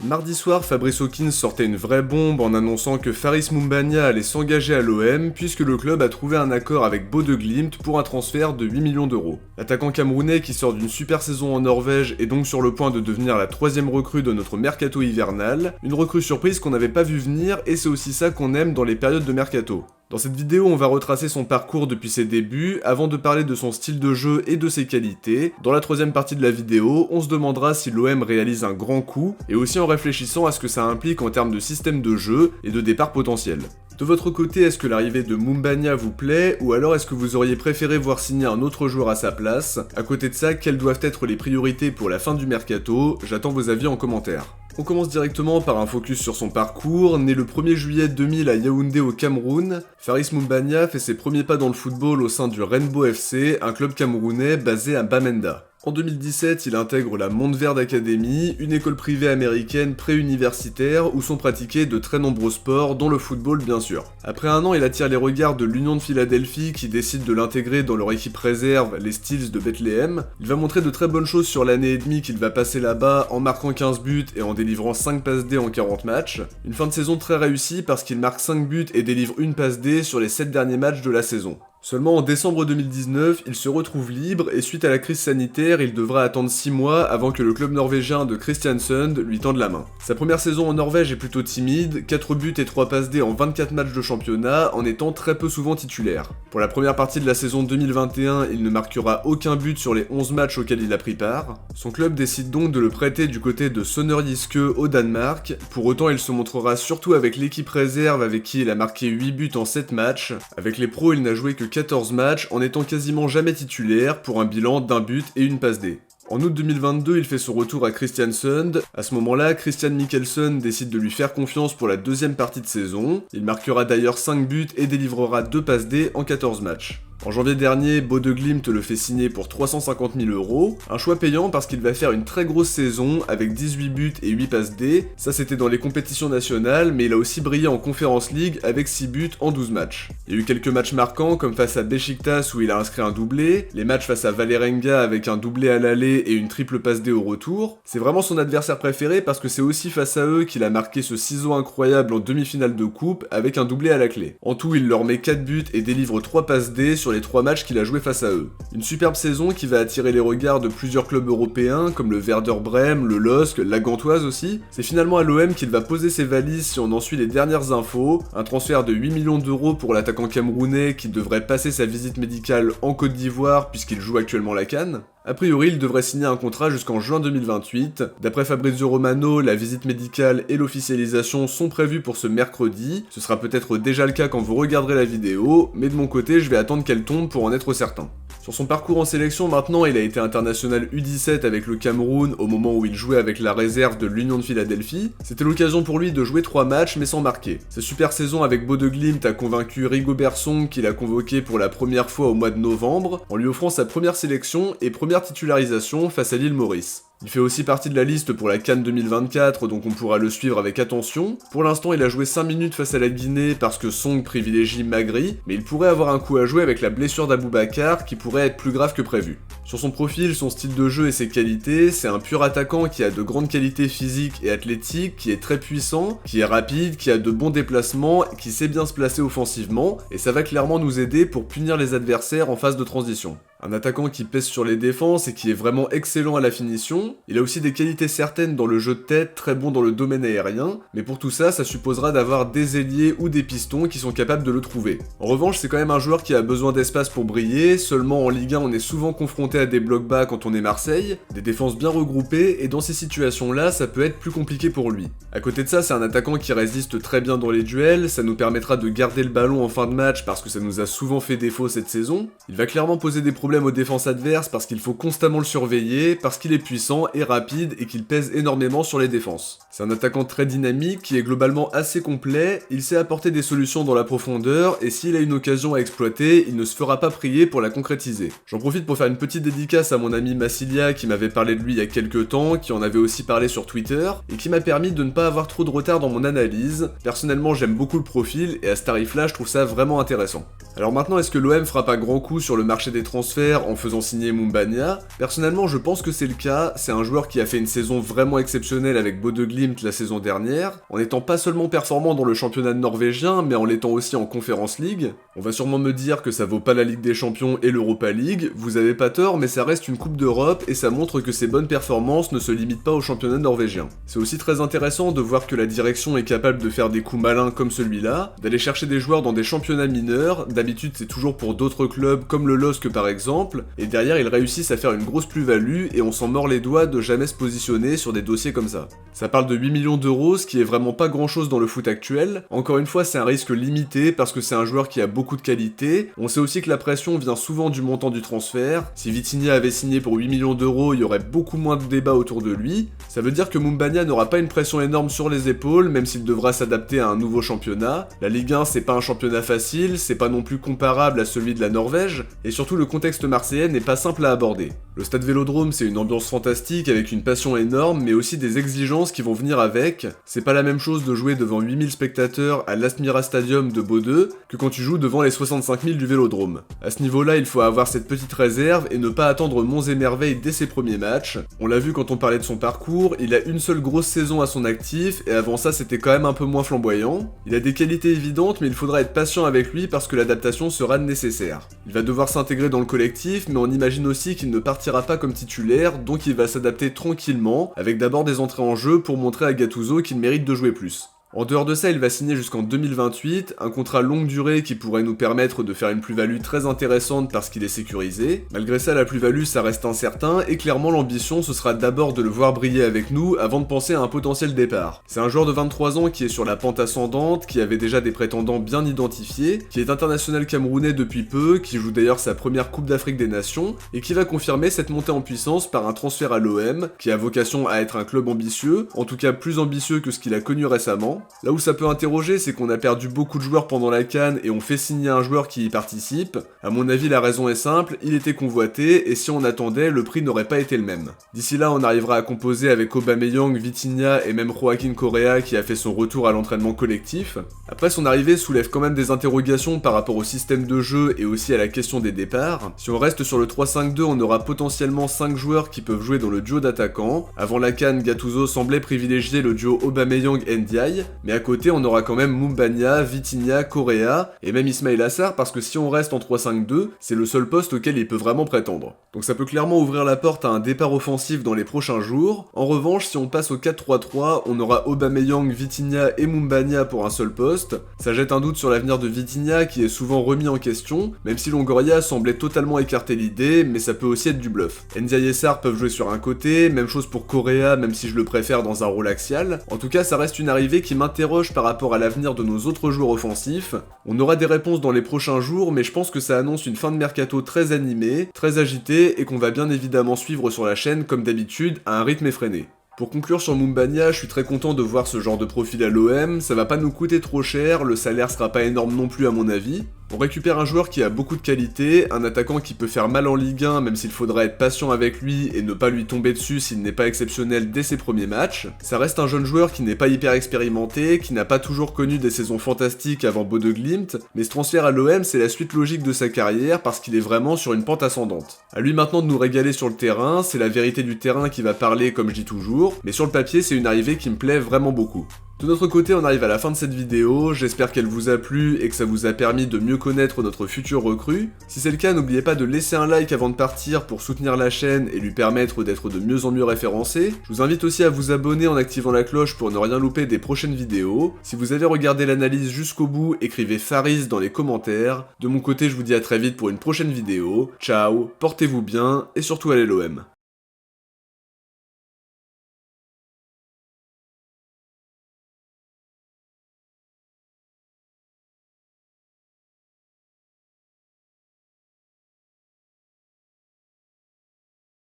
Mardi soir, Fabrice Hawkins sortait une vraie bombe en annonçant que Faris Moumbagna allait s'engager à l'OM puisque le club a trouvé un accord avec Bodø/Glimt pour un transfert de 8 millions d'euros. L'attaquant camerounais qui sort d'une super saison en Norvège est donc sur le point de devenir la 3e recrue de notre mercato hivernal, une recrue surprise qu'on n'avait pas vu venir et c'est aussi ça qu'on aime dans les périodes de mercato. Dans cette vidéo, on va retracer son parcours depuis ses débuts, avant de parler de son style de jeu et de ses qualités. Dans la 3e partie de la vidéo, on se demandera si l'OM réalise un grand coup, et aussi en réfléchissant à ce que ça implique en termes de système de jeu et de départ potentiel. De votre côté, est-ce que l'arrivée de Moumbagna vous plaît, ou alors est-ce que vous auriez préféré voir signer un autre joueur à sa place? À côté de ça, quelles doivent être les priorités pour la fin du mercato? J'attends vos avis en commentaire. On commence directement par un focus sur son parcours. Né le 1er juillet 2000 à Yaoundé au Cameroun, Faris Moumbagna fait ses premiers pas dans le football au sein du Rainbow FC, un club camerounais basé à Bamenda. En 2017, il intègre la Montverde Academy, une école privée américaine pré-universitaire où sont pratiqués de très nombreux sports, dont le football bien sûr. Après un an, il attire les regards de l'Union de Philadelphie qui décide de l'intégrer dans leur équipe réserve, les Steels de Bethléem. Il va montrer de très bonnes choses sur l'année et demie qu'il va passer là-bas en marquant 15 buts et en délivrant 5 passes D en 40 matchs. Une fin de saison très réussie parce qu'il marque 5 buts et délivre une passe D sur les 7 derniers matchs de la saison. Seulement en décembre 2019, il se retrouve libre et suite à la crise sanitaire, il devra attendre 6 mois avant que le club norvégien de Kristiansund lui tende la main. Sa première saison en Norvège est plutôt timide, 4 buts et 3 passes D en 24 matchs de championnat en étant très peu souvent titulaire. Pour la première partie de la saison 2021, il ne marquera aucun but sur les 11 matchs auxquels il a pris part. Son club décide donc de le prêter du côté de Sønderjyske au Danemark. Pour autant, il se montrera surtout avec l'équipe réserve avec qui il a marqué 8 buts en 7 matchs. Avec les pros, il n'a joué que 14 matchs en étant quasiment jamais titulaire pour un bilan d'un but et une passe D. En août 2022, il fait son retour à Kristiansund. À ce moment-là, Christian Mickelsen décide de lui faire confiance pour la 2e partie de saison. Il marquera d'ailleurs 5 buts et délivrera 2 passes D en 14 matchs. En janvier dernier, Bodø/Glimt le fait signer pour 350 000 €, un choix payant parce qu'il va faire une très grosse saison avec 18 buts et 8 passes D, ça c'était dans les compétitions nationales, mais il a aussi brillé en Conference League avec 6 buts en 12 matchs. Il y a eu quelques matchs marquants comme face à Beşiktaş où il a inscrit un doublé, les matchs face à Vålerenga avec un doublé à l'aller et une triple passe D au retour. C'est vraiment son adversaire préféré parce que c'est aussi face à eux qu'il a marqué ce ciseau incroyable en demi-finale de coupe avec un doublé à la clé. En tout, il leur met 4 buts et délivre 3 passes D sur les 3 matchs qu'il a joué face à eux. Une superbe saison qui va attirer les regards de plusieurs clubs européens comme le Werder Brême, le LOSC, la Gantoise aussi. C'est finalement à l'OM qu'il va poser ses valises si on en suit les dernières infos. Un transfert de 8 millions d'euros pour l'attaquant camerounais qui devrait passer sa visite médicale en Côte d'Ivoire puisqu'il joue actuellement la CAN. A priori, il devrait signer un contrat jusqu'en juin 2028. D'après Fabrizio Romano, la visite médicale et l'officialisation sont prévues pour ce mercredi. Ce sera peut-être déjà le cas quand vous regarderez la vidéo, mais de mon côté, je vais attendre qu'elle tombe pour en être certain. Sur son parcours en sélection maintenant, il a été international U17 avec le Cameroun au moment où il jouait avec la réserve de l'Union de Philadelphie. C'était l'occasion pour lui de jouer 3 matchs mais sans marquer. Sa super saison avec Bodø/Glimt a convaincu Rigobert Song qui l'a convoqué pour la première fois au mois de novembre, en lui offrant sa première sélection et première titularisation face à l'île Maurice. Il fait aussi partie de la liste pour la CAN 2024, donc on pourra le suivre avec attention. Pour l'instant, il a joué 5 minutes face à la Guinée parce que Song privilégie Magri, mais il pourrait avoir un coup à jouer avec la blessure d'Aboubacar qui pourrait être plus grave que prévu. Sur son profil, son style de jeu et ses qualités, c'est un pur attaquant qui a de grandes qualités physiques et athlétiques, qui est très puissant, qui est rapide, qui a de bons déplacements, qui sait bien se placer offensivement, et ça va clairement nous aider pour punir les adversaires en phase de transition. Un attaquant qui pèse sur les défenses et qui est vraiment excellent à la finition. Il a aussi des qualités certaines dans le jeu de tête, très bon dans le domaine aérien, mais pour tout ça, ça supposera d'avoir des ailiers ou des pistons qui sont capables de le trouver. En revanche, c'est quand même un joueur qui a besoin d'espace pour briller, seulement en Ligue 1 on est souvent confronté à des blocs bas quand on est Marseille, des défenses bien regroupées, et dans ces situations-là, ça peut être plus compliqué pour lui. À côté de ça, c'est un attaquant qui résiste très bien dans les duels, ça nous permettra de garder le ballon en fin de match parce que ça nous a souvent fait défaut cette saison. Il va clairement poser des problèmes aux défenses adverses parce qu'il faut constamment le surveiller, parce qu'il est puissant et rapide et qu'il pèse énormément sur les défenses. C'est un attaquant très dynamique qui est globalement assez complet, il sait apporter des solutions dans la profondeur et s'il a une occasion à exploiter, il ne se fera pas prier pour la concrétiser. J'en profite pour faire une petite dédicace à mon ami Massilia qui m'avait parlé de lui il y a quelques temps, qui en avait aussi parlé sur Twitter et qui m'a permis de ne pas avoir trop de retard dans mon analyse. Personnellement, j'aime beaucoup le profil et à ce tarif-là, je trouve ça vraiment intéressant. Alors maintenant, est-ce que l'OM fera pas grand coup sur le marché des transferts transfert en faisant signer Mumbagna? Personnellement, je pense que c'est le cas. C'est un joueur qui a fait une saison vraiment exceptionnelle avec Bodø Glimt la saison dernière, en étant pas seulement performant dans le championnat norvégien, mais en l'étant aussi en Conference League. On va sûrement me dire que ça vaut pas la Ligue des Champions et l'Europa League, vous avez pas tort, mais ça reste une Coupe d'Europe et ça montre que ses bonnes performances ne se limitent pas au championnat norvégien. C'est aussi très intéressant de voir que la direction est capable de faire des coups malins comme celui-là, d'aller chercher des joueurs dans des championnats mineurs, d'habitude c'est toujours pour d'autres clubs comme le LOSC par exemple, et derrière ils réussissent à faire une grosse plus-value et on s'en mord les doigts de jamais se positionner sur des dossiers comme ça. Ça parle de 8 millions d'euros, ce qui est vraiment pas grand chose dans le foot actuel. Encore une fois, c'est un risque limité parce que c'est un joueur qui a beaucoup de qualité. On sait aussi que la pression vient souvent du montant du transfert. Si Vitinha avait signé pour 8 millions d'euros, il y aurait beaucoup moins de débats autour de lui. Ça veut dire que Mumbagna n'aura pas une pression énorme sur les épaules, même s'il devra s'adapter à un nouveau championnat. La Ligue 1, c'est pas un championnat facile, c'est pas non plus comparable à celui de la Norvège, et surtout le contexte marseillais n'est pas simple à aborder. Le stade Vélodrome, c'est une ambiance fantastique avec une passion énorme, mais aussi des exigences qui vont venir avec. C'est pas la même chose de jouer devant 8000 spectateurs à l'Aspmyra Stadium de Bodø que quand tu joues devant les 65 000 du Vélodrome. À ce niveau-là, il faut avoir cette petite réserve et ne pas attendre monts et merveilles dès ses premiers matchs. On l'a vu quand on parlait de son parcours, il a une seule grosse saison à son actif et avant ça c'était quand même un peu moins flamboyant. Il a des qualités évidentes mais il faudra être patient avec lui parce que l'adaptation sera nécessaire. Il va devoir s'intégrer dans le collectif mais on imagine aussi qu'il ne partira pas comme titulaire donc il va s'adapter tranquillement avec d'abord des entrées en jeu pour montrer à Gattuso qu'il mérite de jouer plus. En dehors de ça, il va signer jusqu'en 2028, un contrat longue durée qui pourrait nous permettre de faire une plus-value très intéressante parce qu'il est sécurisé. Malgré ça, la plus-value ça reste incertain et clairement l'ambition ce sera d'abord de le voir briller avec nous avant de penser à un potentiel départ. C'est un joueur de 23 ans qui est sur la pente ascendante, qui avait déjà des prétendants bien identifiés, qui est international camerounais depuis peu, qui joue d'ailleurs sa première Coupe d'Afrique des Nations et qui va confirmer cette montée en puissance par un transfert à l'OM, qui a vocation à être un club ambitieux, en tout cas plus ambitieux que ce qu'il a connu récemment. Là où ça peut interroger, c'est qu'on a perdu beaucoup de joueurs pendant la CAN et on fait signer un joueur qui y participe. À mon avis, la raison est simple, il était convoité et si on attendait, le prix n'aurait pas été le même. D'ici là, on arrivera à composer avec Aubameyang, Vitinha et même Joaquin Correa qui a fait son retour à l'entraînement collectif. Après, son arrivée soulève quand même des interrogations par rapport au système de jeu et aussi à la question des départs. Si on reste sur le 3-5-2, on aura potentiellement 5 joueurs qui peuvent jouer dans le duo d'attaquants. Avant la CAN, Gattuso semblait privilégier le duo Aubameyang-Ndiaye, mais à côté on aura quand même Mumbagna, Vitinha, Correa et même Ismail Assar parce que si on reste en 3-5-2, c'est le seul poste auquel il peut vraiment prétendre. Donc ça peut clairement ouvrir la porte à un départ offensif dans les prochains jours. En revanche, si on passe au 4-3-3, on aura Aubameyang, Vitinha et Mumbagna pour un seul poste. Ça jette un doute sur l'avenir de Vitinha qui est souvent remis en question, même si Longoria semblait totalement écarter l'idée, mais ça peut aussi être du bluff. Ndiaye et Sarr peuvent jouer sur un côté, même chose pour Correa, même si je le préfère dans un rôle axial. En tout cas, ça reste une arrivée qui m'interroge par rapport à l'avenir de nos autres joueurs offensifs. On aura des réponses dans les prochains jours, mais je pense que ça annonce une fin de mercato très animée, très agitée, et qu'on va bien évidemment suivre sur la chaîne, comme d'habitude, à un rythme effréné. Pour conclure sur Mumbagna, je suis très content de voir ce genre de profil à l'OM, ça va pas nous coûter trop cher, le salaire sera pas énorme non plus à mon avis. On récupère un joueur qui a beaucoup de qualité, un attaquant qui peut faire mal en Ligue 1 même s'il faudra être patient avec lui et ne pas lui tomber dessus s'il n'est pas exceptionnel dès ses premiers matchs. Ça reste un jeune joueur qui n'est pas hyper expérimenté, qui n'a pas toujours connu des saisons fantastiques avant Bodø Glimt, mais ce transfert à l'OM c'est la suite logique de sa carrière parce qu'il est vraiment sur une pente ascendante. À lui maintenant de nous régaler sur le terrain, c'est la vérité du terrain qui va parler comme je dis toujours, mais sur le papier c'est une arrivée qui me plaît vraiment beaucoup. De notre côté, on arrive à la fin de cette vidéo, j'espère qu'elle vous a plu et que ça vous a permis de mieux connaître notre futur recrue. Si c'est le cas, n'oubliez pas de laisser un like avant de partir pour soutenir la chaîne et lui permettre d'être de mieux en mieux référencé. Je vous invite aussi à vous abonner en activant la cloche pour ne rien louper des prochaines vidéos. Si vous avez regardé l'analyse jusqu'au bout, écrivez Faris dans les commentaires. De mon côté, je vous dis à très vite pour une prochaine vidéo. Ciao, portez-vous bien et surtout allez l'OM.